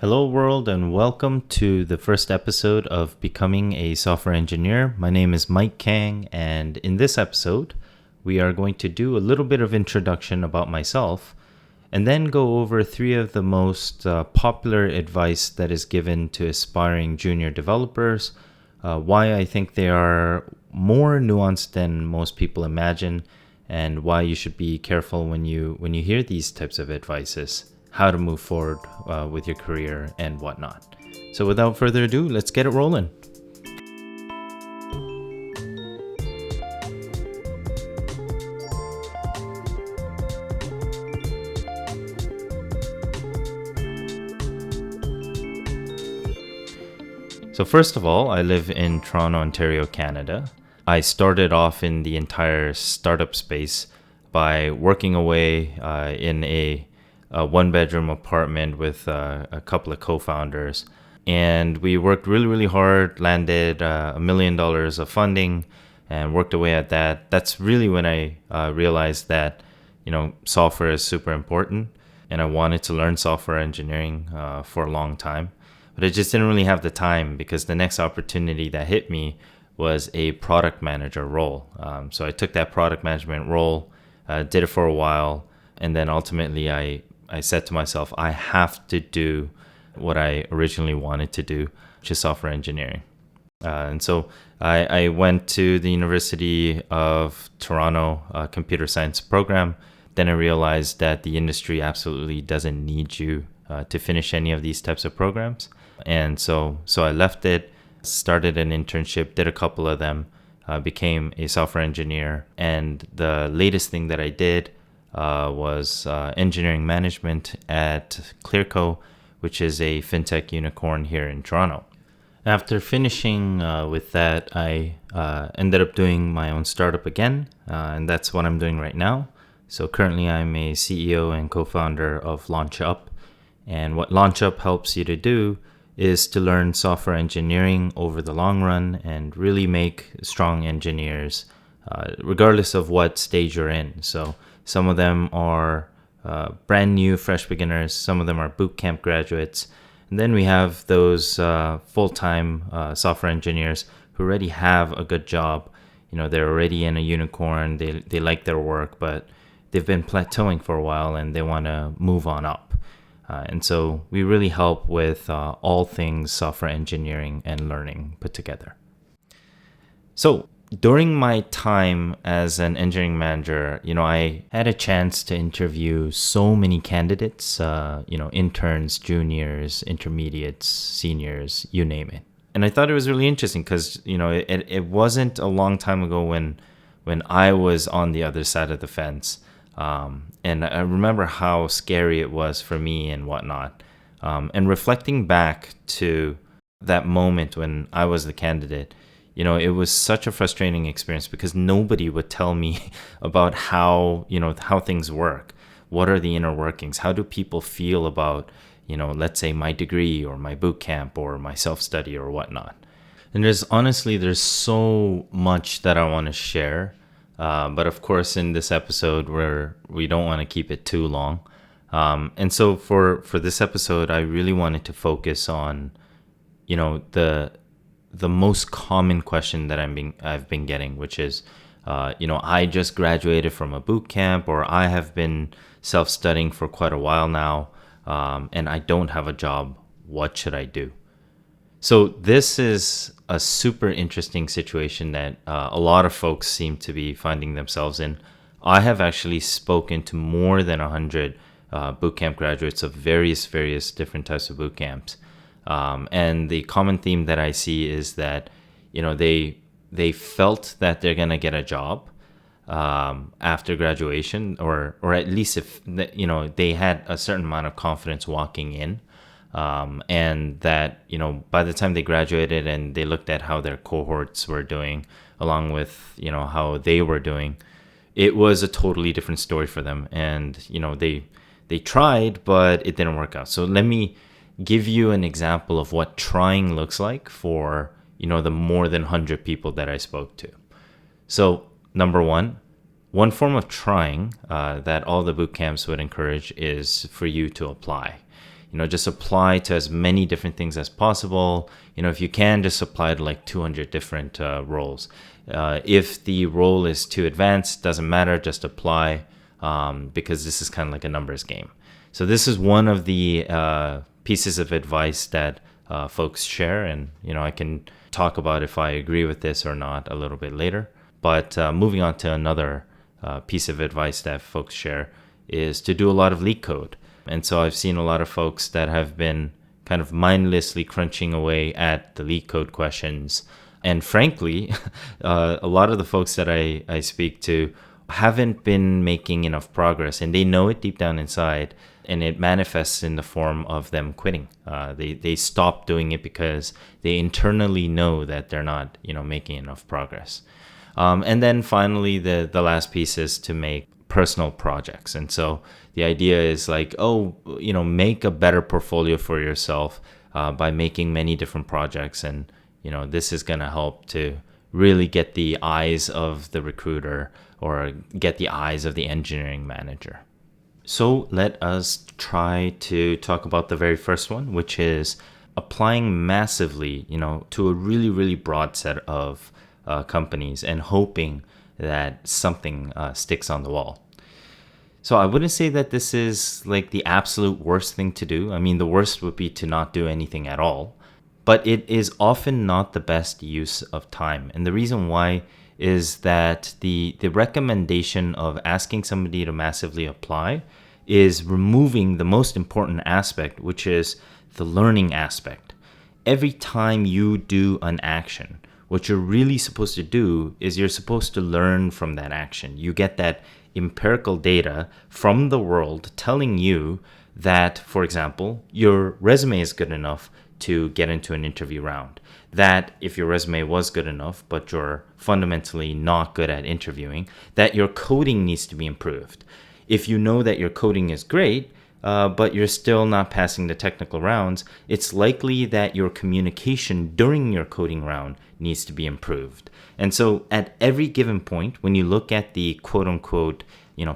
Hello, world, and welcome to the first episode of Becoming a Software Engineer. My name is Mike Kang, and in this episode, we are going to do a little bit of introduction about myself and then go over three of the most popular advice that is given to aspiring junior developers, why I think they are more nuanced than most people imagine, and why you should be careful when you hear these types of advices, how to move forward with your career and whatnot. So without further ado, let's get it rolling. So first of all, I live in Toronto, Ontario, Canada. I started off in the entire startup space by working away in a one-bedroom apartment with a couple of co-founders. And we worked really, really hard, landed $1 million of funding, and worked away at that. That's really when I realized that, software is super important. And I wanted to learn software engineering for a long time. But I just didn't really have the time because the next opportunity that hit me was a product manager role. So I took that product management role, did it for a while, and then ultimately I said to myself, I have to do what I originally wanted to do, which is software engineering. And so I went to the University of Toronto computer science program. Then I realized that the industry absolutely doesn't need you to finish any of these types of programs. And so I left it, started an internship, did a couple of them, became a software engineer. And the latest thing that I did was engineering management at Clearco, which is a fintech unicorn here in Toronto. After finishing with that, I ended up doing my own startup again, and that's what I'm doing right now. So currently I'm a CEO and co-founder of LaunchUp. And what LaunchUp helps you to do is to learn software engineering over the long run and really make strong engineers, regardless of what stage you're in. So some of them are brand new, fresh beginners. Some of them are bootcamp graduates. And then we have those full-time software engineers who already have a good job. They're already in a unicorn. They like their work, but they've been plateauing for a while and they want to move on up. And so we really help with all things software engineering and learning put together. So during my time as an engineering manager, I had a chance to interview so many candidates, interns, juniors, intermediates, seniors, you name it. And I thought it was really interesting because, it wasn't a long time ago when I was on the other side of the fence. And I remember how scary it was for me and whatnot. And reflecting back to that moment when I was the candidate, it was such a frustrating experience because nobody would tell me about how things work. What are the inner workings? How do people feel about, let's say my degree or my boot camp or my self-study or whatnot? And there's so much that I want to share. But of course, in this episode, we don't want to keep it too long. And so for this episode, I really wanted to focus on, the most common question that I've been getting, which is, I just graduated from a boot camp, or I have been self-studying for quite a while now, and I don't have a job. What should I do? So this is a super interesting situation that a lot of folks seem to be finding themselves in. I have actually spoken to more than 100 bootcamp graduates of various different types of bootcamps. And the common theme that I see is that, they felt that they're going to get a job after graduation, or at least if, they had a certain amount of confidence walking in. And that, by the time they graduated and they looked at how their cohorts were doing, along with, how they were doing, it was a totally different story for them. And, they tried, but it didn't work out. So let me give you an example of what trying looks like for, the more than 100 people that I spoke to. So number one form of trying that all the boot camps would encourage is for you to apply. just apply to as many different things as possible. If you can, just apply to like 200 different roles. If the role is too advanced, doesn't matter, just apply, because this is kind of like a numbers game. So this is one of the pieces of advice that folks share, and I can talk about if I agree with this or not a little bit later. But moving on to another piece of advice that folks share is to do a lot of Leetcode. And so I've seen a lot of folks that have been kind of mindlessly crunching away at the Leetcode questions. And frankly, a lot of the folks that I speak to haven't been making enough progress, and they know it deep down inside, and it manifests in the form of them quitting. They stop doing it because they internally know that they're not making enough progress. And then finally, the last piece is to make personal projects. And so the idea is like, make a better portfolio for yourself by making many different projects. And, this is going to help to really get the eyes of the recruiter or get the eyes of the engineering manager. So let us try to talk about the very first one, which is applying massively, to a really, really broad set of companies and hoping that something sticks on the wall. So I wouldn't say that this is like the absolute worst thing to do. I mean, the worst would be to not do anything at all, but it is often not the best use of time. And the reason why is that the recommendation of asking somebody to massively apply is removing the most important aspect, which is the learning aspect. Every time you do an action, what you're really supposed to do is you're supposed to learn from that action. You get that empirical data from the world telling you that, for example, your resume is good enough to get into an interview round. That if your resume was good enough, but you're fundamentally not good at interviewing, that your coding needs to be improved. If you know that your coding is great, but you're still not passing the technical rounds, it's likely that your communication during your coding round needs to be improved. And so at every given point, when you look at the quote unquote,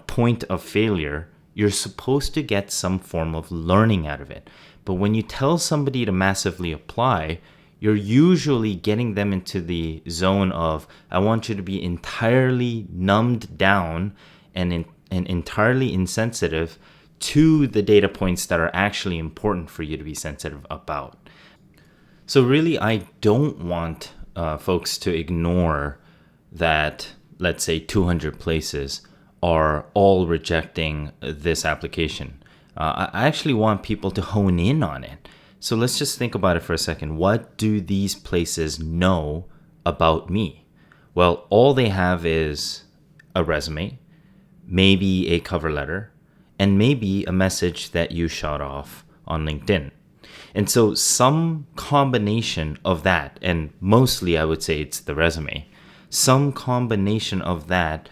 point of failure, you're supposed to get some form of learning out of it. But when you tell somebody to massively apply, you're usually getting them into the zone of, I want you to be entirely numbed down and entirely insensitive to the data points that are actually important for you to be sensitive about. So really, I don't want folks to ignore that, let's say 200 places are all rejecting this application. I actually want people to hone in on it. So let's just think about it for a second. What do these places know about me? Well, all they have is a resume, maybe a cover letter, and maybe a message that you shot off on LinkedIn. And so some combination of that, and mostly I would say it's the resume, some combination of that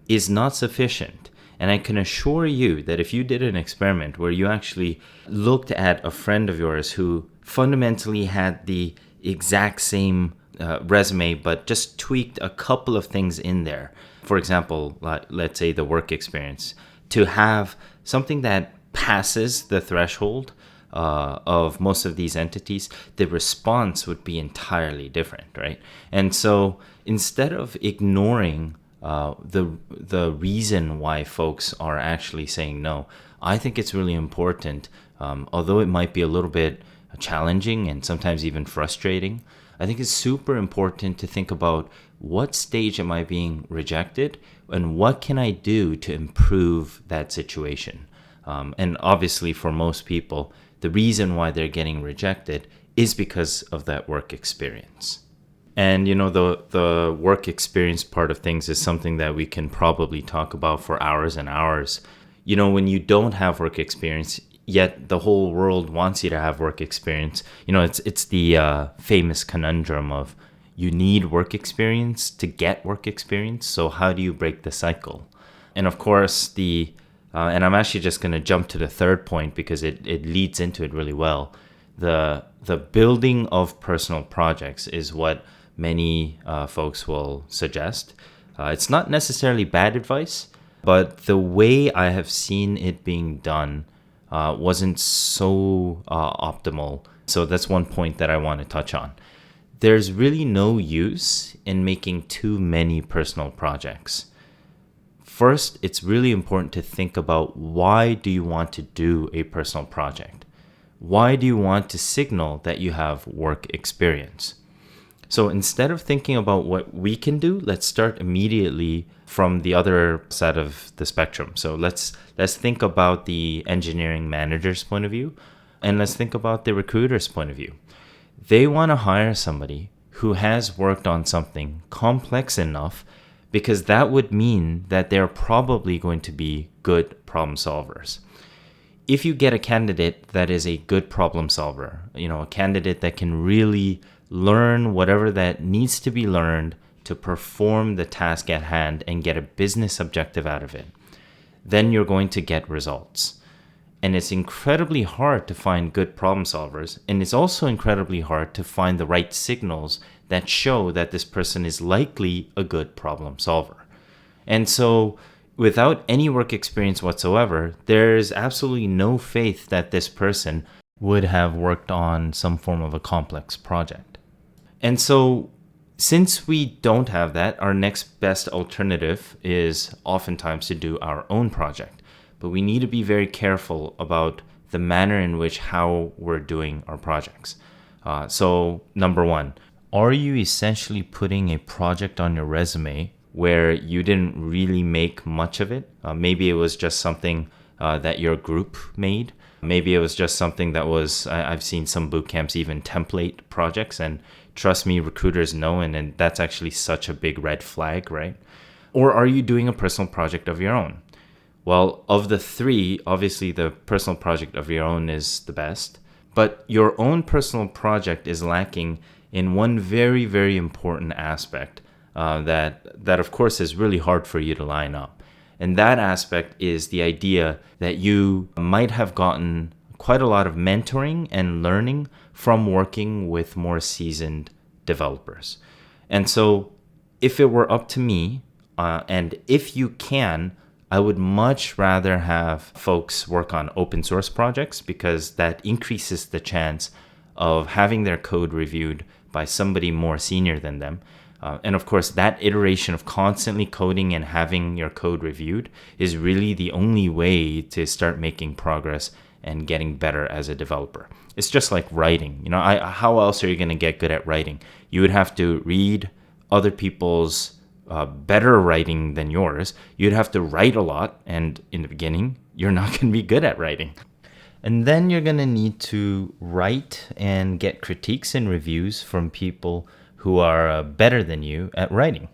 is not sufficient. And I can assure you that if you did an experiment where you actually looked at a friend of yours who fundamentally had the exact same resume, but just tweaked a couple of things in there, for example, let's say the work experience, to have something that passes the threshold of most of these entities, the response would be entirely different, right? And so instead of ignoring the reason why folks are actually saying no, I think it's really important, although it might be a little bit challenging and sometimes even frustrating, I think it's super important to think about what stage am I being rejected and what can I do to improve that situation. And obviously for most people, the reason why they're getting rejected is because of that work experience. And the work experience part of things is something that we can probably talk about for hours and hours. When you don't have work experience, yet the whole world wants you to have work experience, it's the famous conundrum of you need work experience to get work experience. So how do you break the cycle? And of course, and I'm actually just going to jump to the third point because it leads into it really well. The building of personal projects is what many folks will suggest. It's not necessarily bad advice, but the way I have seen it being done wasn't so optimal. So that's one point that I want to touch on. There's really no use in making too many personal projects. First, it's really important to think about, why do you want to do a personal project? Why do you want to signal that you have work experience? So instead of thinking about what we can do, let's start immediately from the other side of the spectrum. So let's think about the engineering manager's point of view, and let's think about the recruiter's point of view. They want to hire somebody who has worked on something complex enough, because that would mean that they're probably going to be good problem solvers. If you get a candidate that is a good problem solver, a candidate that can really learn whatever that needs to be learned to perform the task at hand and get a business objective out of it, then you're going to get results. And it's incredibly hard to find good problem solvers. And it's also incredibly hard to find the right signals that show that this person is likely a good problem solver. And so without any work experience whatsoever, there's absolutely no faith that this person would have worked on some form of a complex project. And so since we don't have that, our next best alternative is oftentimes to do our own project. But we need to be very careful about the manner in which how we're doing our projects. So number one, are you essentially putting a project on your resume where you didn't really make much of it? Maybe it was just something that your group made. Maybe it was just something that was, I've seen some bootcamps even template projects, and trust me, recruiters know, and that's actually such a big red flag, right? Or are you doing a personal project of your own? Well, of the three, obviously the personal project of your own is the best, but your own personal project is lacking in one very, very important aspect that of course is really hard for you to line up. And that aspect is the idea that you might have gotten quite a lot of mentoring and learning from working with more seasoned developers. And so if it were up to me, and if you can, I would much rather have folks work on open source projects, because that increases the chance of having their code reviewed by somebody more senior than them. And of course, that iteration of constantly coding and having your code reviewed is really the only way to start making progress and getting better as a developer. It's just like writing. How else are you going to get good at writing? You would have to read other people's better writing than yours. You'd have to write a lot, and in the beginning, you're not going to be good at writing. And then you're going to need to write and get critiques and reviews from people who are better than you at writing.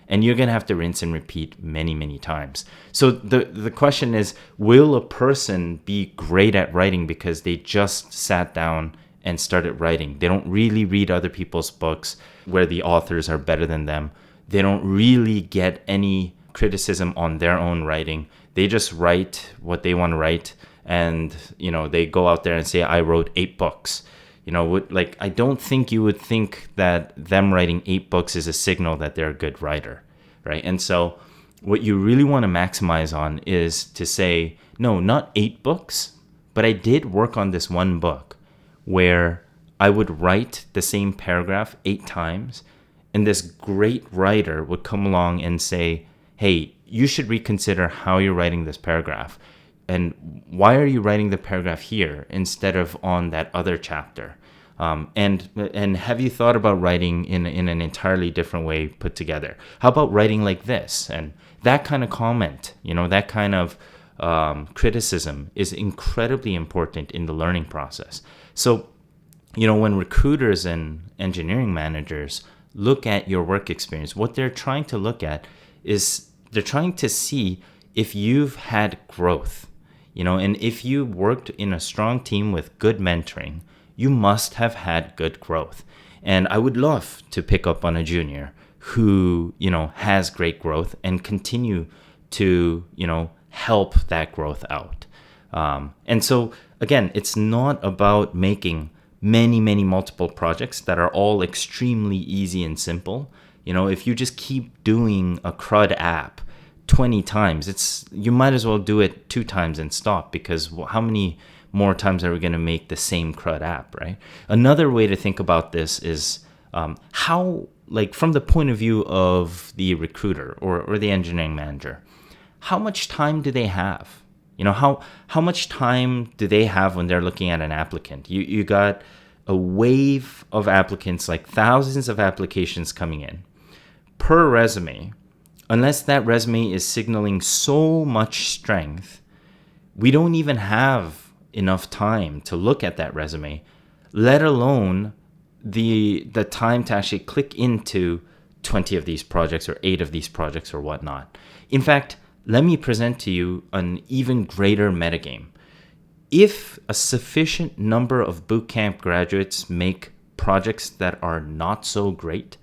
And you're going to have to rinse and repeat many, many times. So the question is, will a person be great at writing because they just sat down and started writing? They don't really read other people's books where the authors are better than them. They don't really get any criticism on their own writing. They just write what they want to write. And, they go out there and say, I wrote 8 books. I don't think you would think that them writing 8 books is a signal that they're a good writer, right? And so what you really want to maximize on is to say, no, not 8 books, but I did work on this one book where I would write the same paragraph 8 times, and this great writer would come along and say, hey, you should reconsider how you're writing this paragraph. And why are you writing the paragraph here instead of on that other chapter? And have you thought about writing in an entirely different way put together? How about writing like this? And that kind of comment, that kind of criticism is incredibly important in the learning process. So, when recruiters and engineering managers look at your work experience, what they're trying to look at is they're trying to see if you've had growth. And if you worked in a strong team with good mentoring, you must have had good growth. And I would love to pick up on a junior who, has great growth and continue to, help that growth out. And so, again, it's not about making many, many multiple projects that are all extremely easy and simple. If you just keep doing a CRUD app 20 times. You might as well do it 2 times and stop, because how many more times are we going to make the same CRUD app, right? Another way to think about this is how, like, from the point of view of the recruiter or the engineering manager, how much time do they have? How much time do they have when they're looking at an applicant? You got a wave of applicants, like thousands of applications coming in per resume. Unless that resume is signaling so much strength, we don't even have enough time to look at that resume, let alone the time to actually click into 20 of these projects or 8 of these projects or whatnot. In fact, let me present to you an even greater metagame. If a sufficient number of bootcamp graduates make projects that are not so great,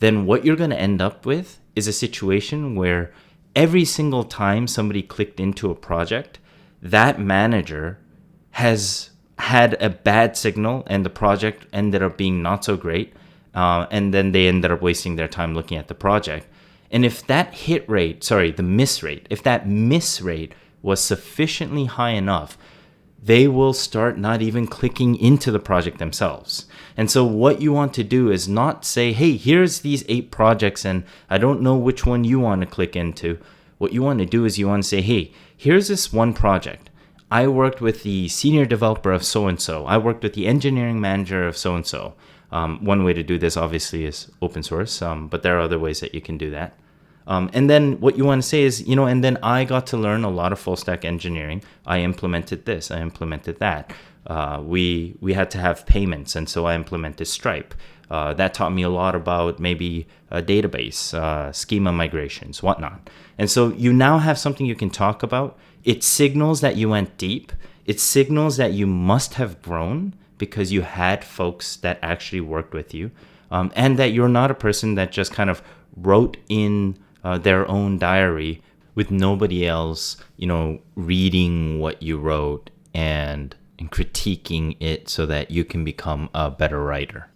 then what you're going to end up with is a situation where every single time somebody clicked into a project, that manager has had a bad signal and the project ended up being not so great. And then they ended up wasting their time looking at the project. And if that if that miss rate was sufficiently high enough, they will start not even clicking into the project themselves. And so what you want to do is not say, hey, here's these 8 projects and I don't know which one you want to click into. What you want to do is you want to say, hey, here's this one project. I worked with the senior developer of so-and-so. I worked with the engineering manager of so-and-so. One way to do this, obviously, is open source, but there are other ways that you can do that. And then what you want to say is, and then I got to learn a lot of full stack engineering. I implemented this, I implemented that. We had to have payments, and so I implemented Stripe. That taught me a lot about maybe a database, schema migrations, whatnot. And so you now have something you can talk about. It signals that you went deep. It signals that you must have grown because you had folks that actually worked with you, and that you're not a person that just kind of wrote in their own diary with nobody else, reading what you wrote and critiquing it so that you can become a better writer.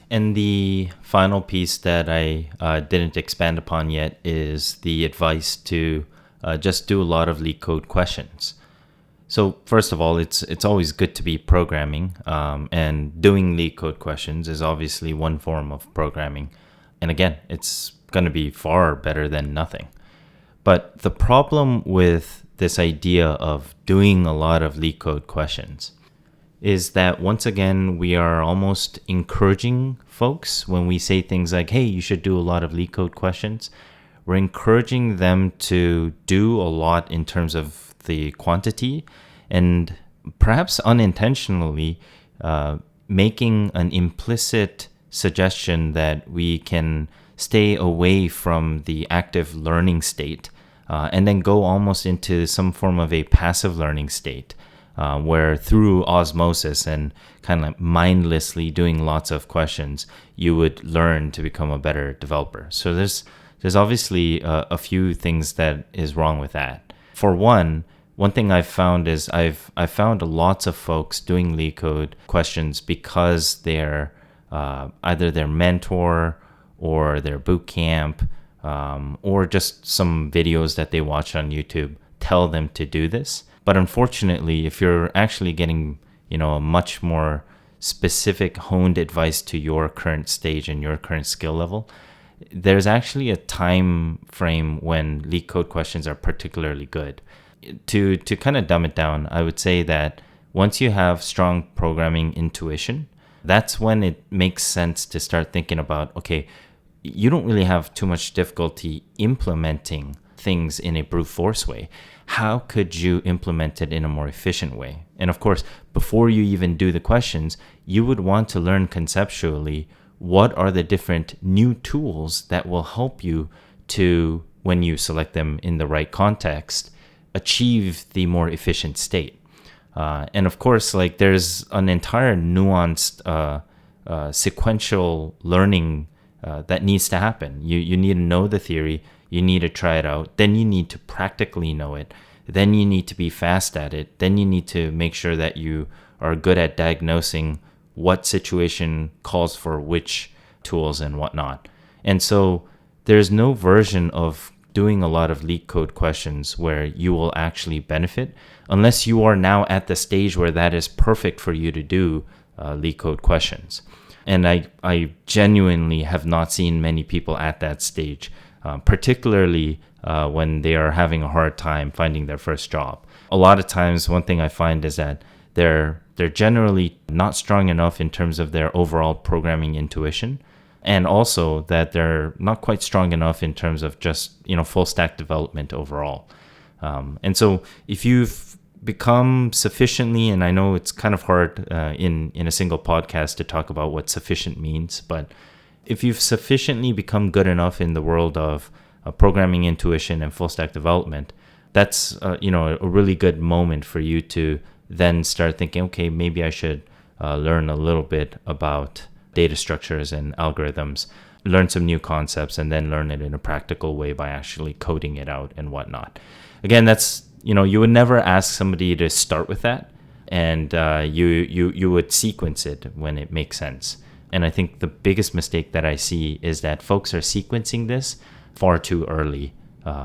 And the final piece that I didn't expand upon yet is the advice to just do a lot of Leetcode questions. So first of all, it's always good to be programming, and doing Leetcode questions is obviously one form of programming. And again, it's going to be far better than nothing. But the problem with this idea of doing a lot of Leetcode questions is that, once again, we are almost encouraging folks when we say things like, hey, you should do a lot of Leetcode questions. We're encouraging them to do a lot in terms of the quantity, and perhaps unintentionally making an implicit suggestion that we can stay away from the active learning state, and then go almost into some form of a passive learning state, where through osmosis and kind of mindlessly doing lots of questions, you would learn to become a better developer. So there's obviously a few things that is wrong with that. For one thing I've found is I've found lots of folks doing Leetcode questions because they're either their mentor or their bootcamp, or just some videos that they watch on YouTube tell them to do this. But unfortunately, if you're actually getting, a much more specific honed advice to your current stage and your current skill level, there's actually a time frame when Leetcode questions are particularly good. To kind of dumb it down, I would say that once you have strong programming intuition, that's when it makes sense to start thinking about, okay, you don't really have too much difficulty implementing things in a brute force way. How could you implement it in a more efficient way? And of course, before you even do the questions, you would want to learn conceptually what are the different new tools that will help you to, when you select them in the right context, achieve the more efficient state. And of course, like, there's an entire nuanced sequential learning that needs to happen. You need to know the theory, you need to try it out, then you need to practically know it, then you need to be fast at it, then you need to make sure that you are good at diagnosing what situation calls for which tools and whatnot. And so there's no version of doing a lot of Leetcode questions where you will actually benefit, unless you are now at the stage where that is perfect for you to do Leetcode questions. And I genuinely have not seen many people at that stage, particularly when they are having a hard time finding their first job. A lot of times, one thing I find is that they're generally not strong enough in terms of their overall programming intuition, and also that they're not quite strong enough in terms of just, full stack development overall. And so if you've become sufficiently, and I know it's kind of hard in a single podcast to talk about what sufficient means, but if you've sufficiently become good enough in the world of programming intuition and full stack development, that's a really good moment for you to then start thinking, okay, maybe I should learn a little bit about data structures and algorithms, learn some new concepts, and then learn it in a practical way by actually coding it out and whatnot. Again, that's, you would never ask somebody to start with that, and you would sequence it when it makes sense. And I think the biggest mistake that I see is that folks are sequencing this far too early.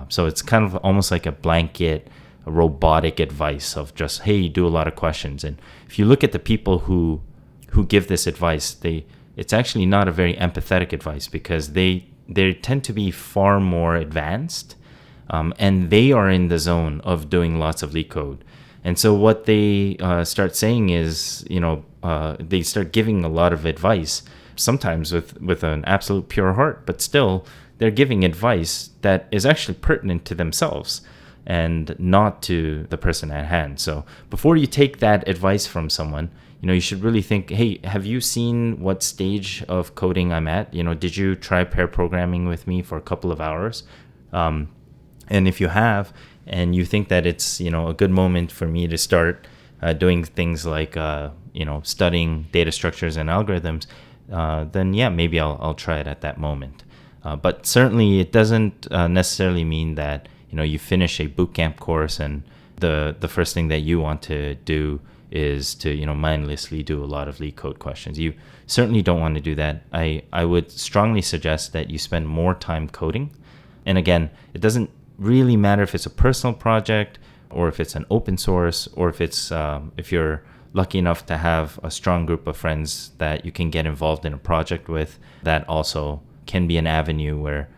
So it's kind of almost like a blanket, a robotic advice of just, hey, you do a lot of questions. And if you look at the people who give this advice, it's actually not a very empathetic advice, because they tend to be far more advanced, and they are in the zone of doing lots of Leetcode. And so what they start saying is, they start giving a lot of advice, sometimes with an absolute pure heart, but still they're giving advice that is actually pertinent to themselves and not to the person at hand. So before you take that advice from someone, you should really think, hey, have you seen what stage of coding I'm at? Did you try pair programming with me for a couple of hours? And if you have, and you think that it's, a good moment for me to start doing things like, studying data structures and algorithms, then yeah, maybe I'll try it at that moment. But certainly it doesn't necessarily mean that, you finish a bootcamp course and the first thing that you want to do is to, mindlessly do a lot of Leetcode questions. You certainly don't want to do that. I would strongly suggest that you spend more time coding. And again, it doesn't really matter if it's a personal project or if it's an open source, or if it's if you're lucky enough to have a strong group of friends that you can get involved in a project with. That also can be an avenue where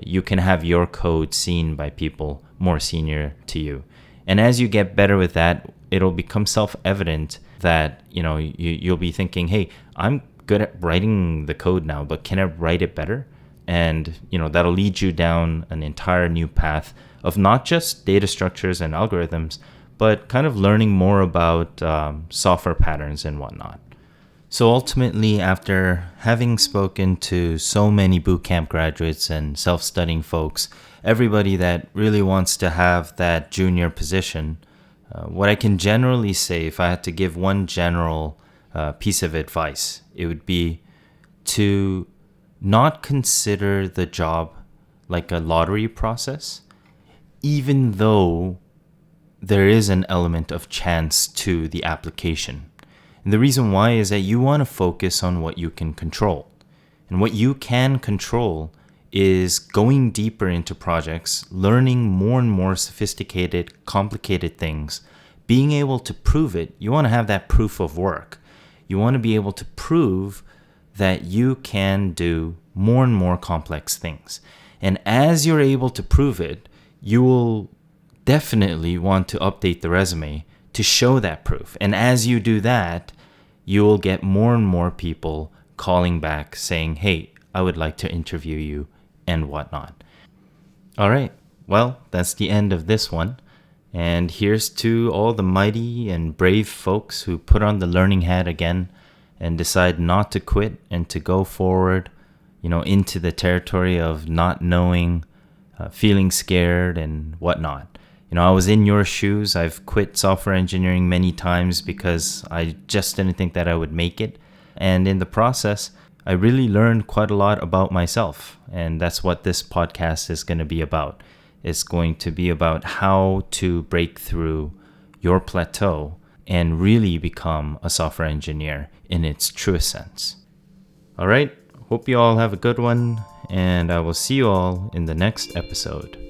you can have your code seen by people more senior to you. And as you get better with that, it'll become self-evident that, you'll be thinking, hey, I'm good at writing the code now, but can I write it better? And, that'll lead you down an entire new path of not just data structures and algorithms, but kind of learning more about software patterns and whatnot. So ultimately, after having spoken to so many bootcamp graduates and self-studying folks, everybody that really wants to have that junior position, what I can generally say, if I had to give one general piece of advice, it would be to not consider the job like a lottery process, even though there is an element of chance to the application. And the reason why is that you want to focus on what you can control. And what you can control is going deeper into projects, learning more and more sophisticated, complicated things, being able to prove it. You want to have that proof of work. You want to be able to prove that you can do more and more complex things. And as you're able to prove it, you will definitely want to update the resume to show that proof. And as you do that, you will get more and more people calling back saying, hey, I would like to interview you and whatnot. All right, well, that's the end of this one. And here's to all the mighty and brave folks who put on the learning hat again and decide not to quit and to go forward, into the territory of not knowing, feeling scared and whatnot. I was in your shoes. I've quit software engineering many times because I just didn't think that I would make it. And in the process, I really learned quite a lot about myself. And that's what this podcast is going to be about. It's going to be about how to break through your plateau and really become a software engineer in its truest sense. All right. Hope you all have a good one. And I will see you all in the next episode.